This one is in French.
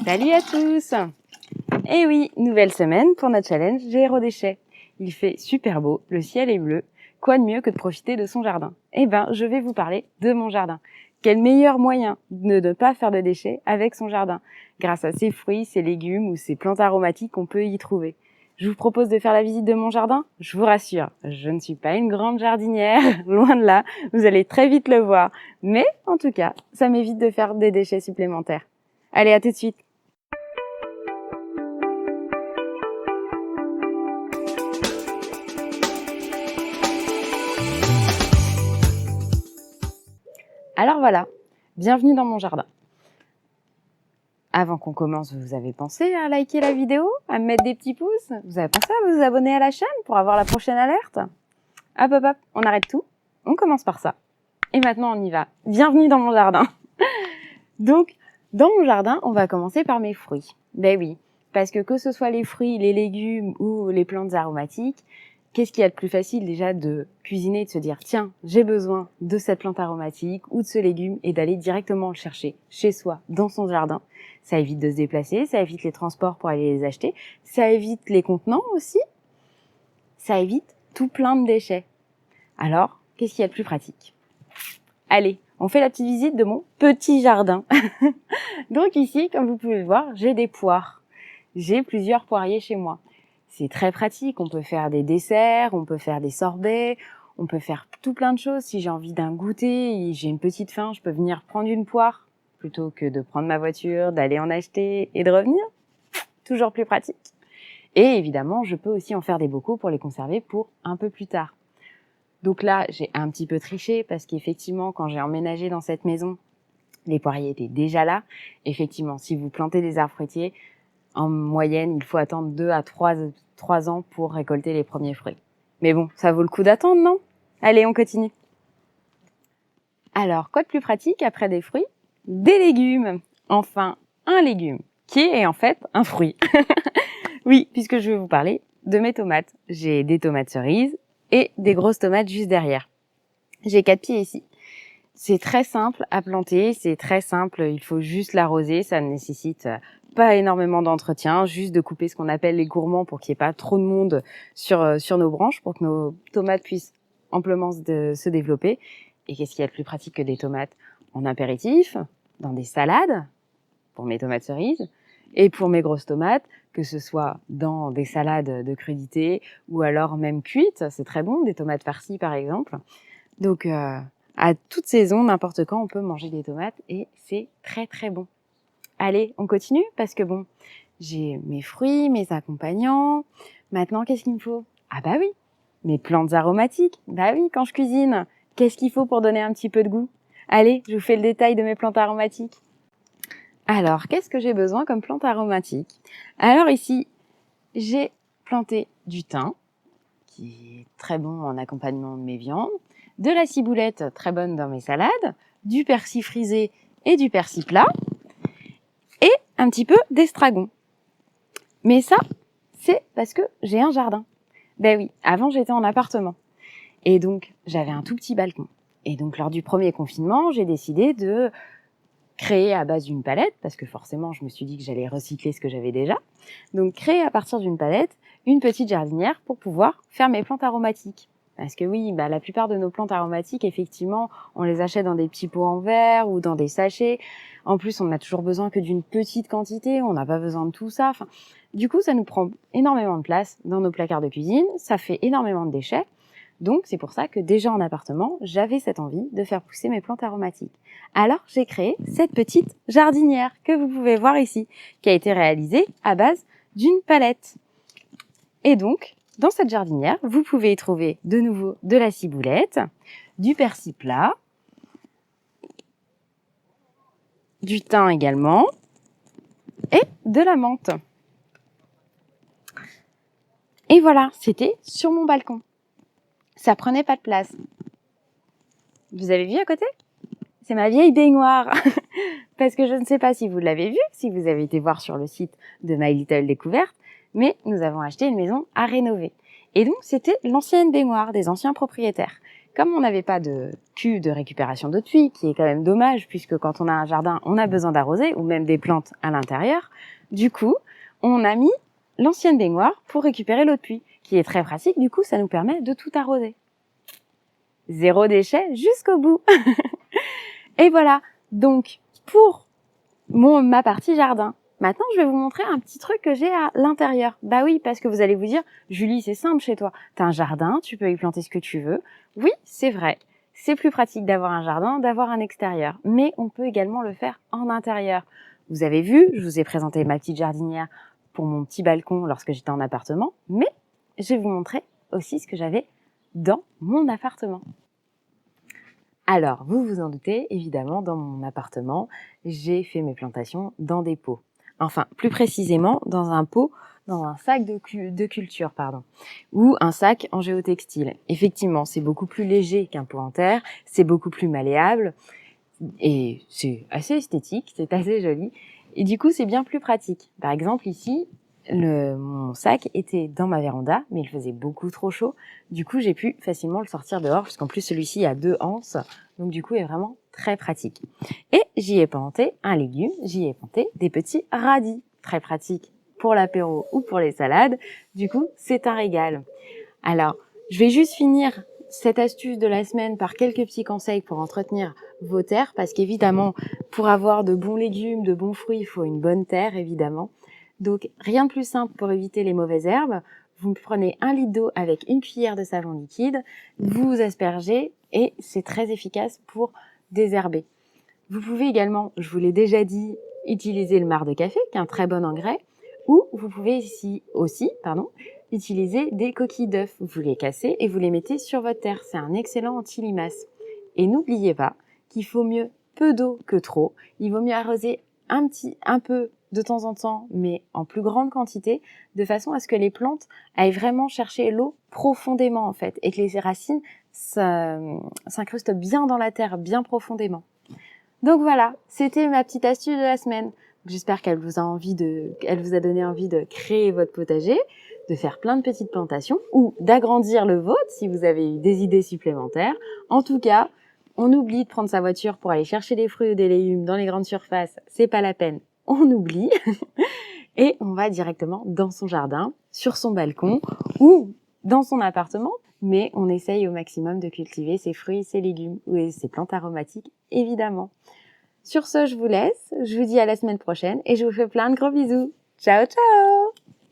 Salut à tous! Eh oui, nouvelle semaine pour notre challenge Zéro déchet. Il fait super beau, le ciel est bleu. Quoi de mieux que de profiter de son jardin? Eh ben, je vais vous parler de mon jardin. Quel meilleur moyen de ne pas faire de déchets avec son jardin, grâce à ses fruits, ses légumes ou ses plantes aromatiques qu'on peut y trouver. Je vous propose de faire la visite de mon jardin. Je vous rassure, je ne suis pas une grande jardinière, loin de là, vous allez très vite le voir. Mais en tout cas, ça m'évite de faire des déchets supplémentaires. Allez, à tout de suite! Alors voilà, bienvenue dans mon jardin. Avant qu'on commence, vous avez pensé à liker la vidéo, à me mettre des petits pouces? Vous avez pensé à vous abonner à la chaîne pour avoir la prochaine alerte? Hop hop hop, on arrête tout, on commence par ça. Et maintenant on y va. Bienvenue dans mon jardin. Donc, dans mon jardin, on va commencer par mes fruits. Ben oui, parce que ce soit les fruits, les légumes ou les plantes aromatiques, qu'est-ce qu'il y a de plus facile déjà de cuisiner et de se dire tiens, j'ai besoin de cette plante aromatique ou de ce légume et d'aller directement le chercher chez soi, dans son jardin. Ça évite de se déplacer, ça évite les transports pour aller les acheter, ça évite les contenants aussi, ça évite tout plein de déchets. Alors, qu'est-ce qu'il y a de plus pratique? Allez, on fait la petite visite de mon petit jardin. Donc ici, comme vous pouvez le voir, j'ai des poires. J'ai plusieurs poiriers chez moi. C'est très pratique, on peut faire des desserts, on peut faire des sorbets, on peut faire tout plein de choses. Si j'ai envie d'un goûter, j'ai une petite faim, je peux venir prendre une poire plutôt que de prendre ma voiture, d'aller en acheter et de revenir. Toujours plus pratique. Et évidemment, je peux aussi en faire des bocaux pour les conserver pour un peu plus tard. Donc là, j'ai un petit peu triché parce qu'effectivement, quand j'ai emménagé dans cette maison, les poiriers étaient déjà là. Effectivement, si vous plantez des arbres fruitiers, en moyenne, il faut attendre 2 à 3 ans pour récolter les premiers fruits. Mais bon, ça vaut le coup d'attendre, non? Allez, on continue. Alors, quoi de plus pratique après des fruits? Des légumes. Enfin, un légume, qui est en fait un fruit. Oui, puisque je vais vous parler de mes tomates. J'ai des tomates cerises et des grosses tomates juste derrière. J'ai 4 pieds ici. C'est très simple à planter, c'est très simple, il faut juste l'arroser, ça ne nécessite pas énormément d'entretien, juste de couper ce qu'on appelle les gourmands pour qu'il n'y ait pas trop de monde sur nos branches, pour que nos tomates puissent amplement se développer. Et qu'est-ce qu'il y a de plus pratique que des tomates en apéritif, dans des salades, pour mes tomates cerises, et pour mes grosses tomates, que ce soit dans des salades de crudités ou alors même cuites, c'est très bon, des tomates farcies par exemple. Donc, à toute saison, n'importe quand, on peut manger des tomates et c'est très très bon. Allez, on continue parce que bon, j'ai mes fruits, mes accompagnants. Maintenant, qu'est-ce qu'il me faut? Ah bah oui, mes plantes aromatiques. Bah oui, quand je cuisine, qu'est-ce qu'il faut pour donner un petit peu de goût? Allez, je vous fais le détail de mes plantes aromatiques. Alors, qu'est-ce que j'ai besoin comme plante aromatique? Alors ici, j'ai planté du thym, qui est très bon en accompagnement de mes viandes, de la ciboulette, très bonne dans mes salades, du persil frisé et du persil plat, et un petit peu d'estragon. Mais ça, c'est parce que j'ai un jardin. Ben oui, avant j'étais en appartement. Et donc, j'avais un tout petit balcon. Et donc, lors du premier confinement, j'ai décidé de créer à base d'une palette, parce que forcément, je me suis dit que j'allais recycler ce que j'avais déjà. Donc, créer à partir d'une palette une petite jardinière pour pouvoir faire mes plantes aromatiques. Parce que oui, la plupart de nos plantes aromatiques, effectivement, on les achète dans des petits pots en verre ou dans des sachets. En plus, on n'a toujours besoin que d'une petite quantité, on n'a pas besoin de tout ça. Enfin, du coup, ça nous prend énormément de place dans nos placards de cuisine, ça fait énormément de déchets. Donc, c'est pour ça que déjà en appartement, j'avais cette envie de faire pousser mes plantes aromatiques. Alors, j'ai créé cette petite jardinière que vous pouvez voir ici, qui a été réalisée à base d'une palette. Et donc, dans cette jardinière, vous pouvez y trouver de nouveau de la ciboulette, du persil plat, du thym également, et de la menthe. Et voilà, c'était sur mon balcon. Ça prenait pas de place. Vous avez vu à côté? C'est ma vieille baignoire. Parce que je ne sais pas si vous l'avez vu, si vous avez été voir sur le site de My Little Découverte, mais nous avons acheté une maison à rénover. Et donc, c'était l'ancienne baignoire des anciens propriétaires. Comme on n'avait pas de cuve de récupération d'eau de pluie, qui est quand même dommage puisque quand on a un jardin, on a besoin d'arroser ou même des plantes à l'intérieur, du coup, on a mis l'ancienne baignoire pour récupérer l'eau de pluie, qui est très pratique. Du coup, ça nous permet de tout arroser. Zéro déchet jusqu'au bout. Et voilà. Donc, pour ma partie jardin. Maintenant, je vais vous montrer un petit truc que j'ai à l'intérieur. Bah oui, parce que vous allez vous dire, Julie, c'est simple chez toi. T'as un jardin, tu peux y planter ce que tu veux. Oui, c'est vrai. C'est plus pratique d'avoir un jardin, d'avoir un extérieur. Mais on peut également le faire en intérieur. Vous avez vu, je vous ai présenté ma petite jardinière pour mon petit balcon lorsque j'étais en appartement. Mais je vais vous montrer aussi ce que j'avais dans mon appartement. Alors, vous vous en doutez, évidemment, dans mon appartement, j'ai fait mes plantations dans des pots. Enfin, plus précisément, dans un pot, dans un sac de culture, ou un sac en géotextile. Effectivement, c'est beaucoup plus léger qu'un pot en terre, c'est beaucoup plus malléable, et c'est assez esthétique, c'est assez joli, et du coup, c'est bien plus pratique. Par exemple, ici, mon sac était dans ma véranda, mais il faisait beaucoup trop chaud. Du coup, j'ai pu facilement le sortir dehors, parce qu'en plus, celui-ci a 2 anses, donc du coup, il est vraiment très pratique. Et j'y ai planté un légume, j'y ai planté des petits radis, très pratiques pour l'apéro ou pour les salades. Du coup, c'est un régal. Alors, je vais juste finir cette astuce de la semaine par quelques petits conseils pour entretenir vos terres, parce qu'évidemment, pour avoir de bons légumes, de bons fruits, il faut une bonne terre, évidemment. Donc, rien de plus simple pour éviter les mauvaises herbes. Vous prenez 1 litre d'eau avec une cuillère de savon liquide, vous aspergez et c'est très efficace pour désherber. Vous pouvez également, je vous l'ai déjà dit, utiliser le marc de café, qui est un très bon engrais, ou vous pouvez ici aussi, utiliser des coquilles d'œufs. Vous les cassez et vous les mettez sur votre terre. C'est un excellent anti-limaces. Et n'oubliez pas qu'il faut mieux peu d'eau que trop. Il vaut mieux arroser un peu de temps en temps, mais en plus grande quantité, de façon à ce que les plantes aillent vraiment chercher l'eau profondément, en fait, et que les racines s'incrustent bien dans la terre, bien profondément. Donc voilà, c'était ma petite astuce de la semaine. J'espère qu'elle vous a donné envie de créer votre potager, de faire plein de petites plantations ou d'agrandir le vôtre si vous avez eu des idées supplémentaires. En tout cas, on oublie de prendre sa voiture pour aller chercher des fruits ou des légumes dans les grandes surfaces. C'est pas la peine. On oublie. Et on va directement dans son jardin, sur son balcon ou dans son appartement. Mais on essaye au maximum de cultiver ses fruits, ses légumes ou ses plantes aromatiques, évidemment. Sur ce, je vous laisse. Je vous dis à la semaine prochaine et je vous fais plein de gros bisous. Ciao, ciao!